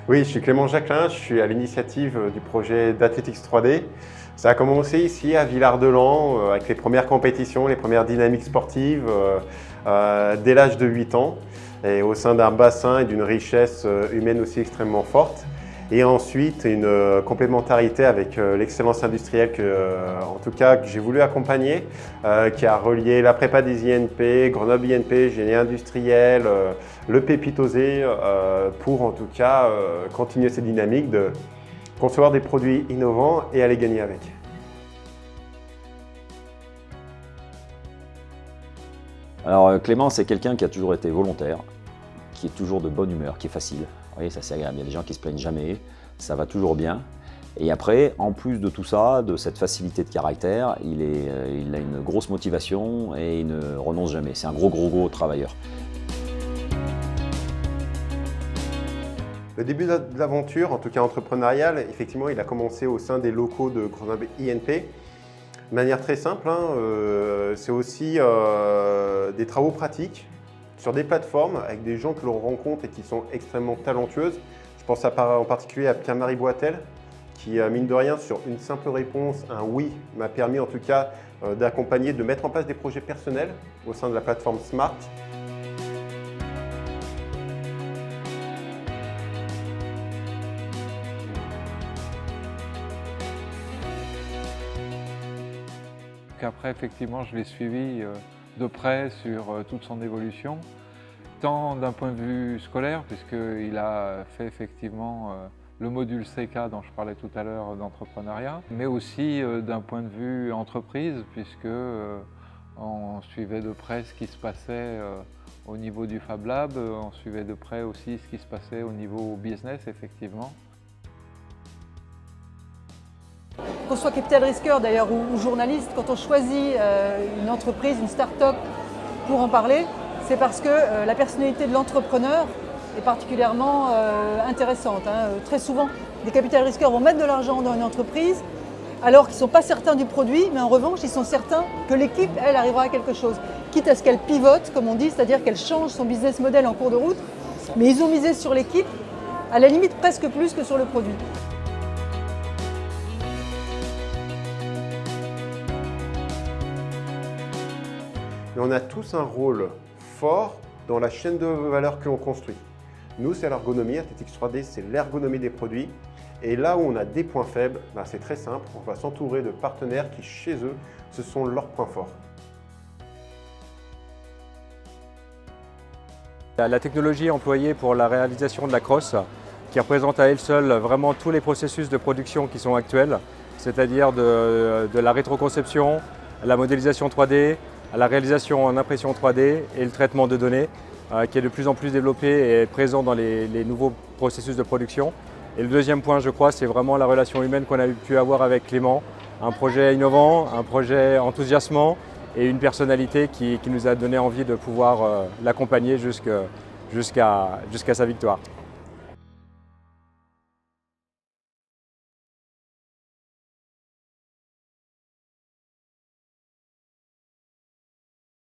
Oui, je suis Clément Jacquelin, je suis à l'initiative du projet d'Athletics 3D. Ça a commencé ici à Villard-de-Lans avec les premières compétitions, les premières dynamiques sportives dès l'âge de 8 ans et au sein d'un bassin et d'une richesse humaine aussi extrêmement forte. Et ensuite, une complémentarité avec l'excellence industrielle en tout cas, que j'ai voulu accompagner, qui a relié la prépa des INP, Grenoble INP, génie industriel, le Pépitosé, pour en tout cas continuer cette dynamique de concevoir des produits innovants et aller gagner avec. Alors Clément, c'est quelqu'un qui a toujours été volontaire, qui est toujours de bonne humeur, qui est facile. Vous voyez, ça c'est agréable, il y a des gens qui se plaignent jamais, ça va toujours bien. Et après, en plus de tout ça, de cette facilité de caractère, il a une grosse motivation et il ne renonce jamais. C'est un gros travailleur. Le début de l'aventure, en tout cas entrepreneuriale, effectivement, il a commencé au sein des locaux de Grenoble INP. De manière très simple, c'est aussi des travaux pratiques sur des plateformes avec des gens que l'on rencontre et qui sont extrêmement talentueuses. Je pense en particulier à Pierre-Marie Boitel, qui, mine de rien, sur une simple réponse, un oui, m'a permis en tout cas d'accompagner, de mettre en place des projets personnels au sein de la plateforme Smart. Après, effectivement, je l'ai suivi de près sur toute son évolution, tant d'un point de vue scolaire, puisqu'il a fait effectivement le module CK dont je parlais tout à l'heure d'entrepreneuriat, mais aussi d'un point de vue entreprise, puisque on suivait de près ce qui se passait au niveau du Fab Lab, on suivait de près aussi ce qui se passait au niveau business, effectivement. Qu'on soit capital risqueur d'ailleurs ou journaliste, quand on choisit une entreprise, une start-up pour en parler, c'est parce que la personnalité de l'entrepreneur est particulièrement intéressante. Très souvent, des capital risqueurs vont mettre de l'argent dans une entreprise alors qu'ils ne sont pas certains du produit, mais en revanche, ils sont certains que l'équipe, elle, arrivera à quelque chose. Quitte à ce qu'elle pivote, comme on dit, c'est-à-dire qu'elle change son business model en cours de route, mais ils ont misé sur l'équipe, à la limite presque plus que sur le produit. Et on a tous un rôle fort dans la chaîne de valeur que l'on construit. Nous, c'est l'ergonomie. Athletics 3D, c'est l'ergonomie des produits. Et là où on a des points faibles, c'est très simple. On va s'entourer de partenaires qui, chez eux, ce sont leurs points forts. La technologie employée pour la réalisation de la crosse, qui représente à elle seule vraiment tous les processus de production qui sont actuels, c'est-à-dire de la rétroconception, la modélisation 3D, à la réalisation en impression 3D et le traitement de données qui est de plus en plus développé et présent dans les nouveaux processus de production. Et le deuxième point, je crois, c'est vraiment la relation humaine qu'on a pu avoir avec Clément. Un projet innovant, un projet enthousiasmant et une personnalité qui nous a donné envie de pouvoir l'accompagner jusqu'à sa victoire.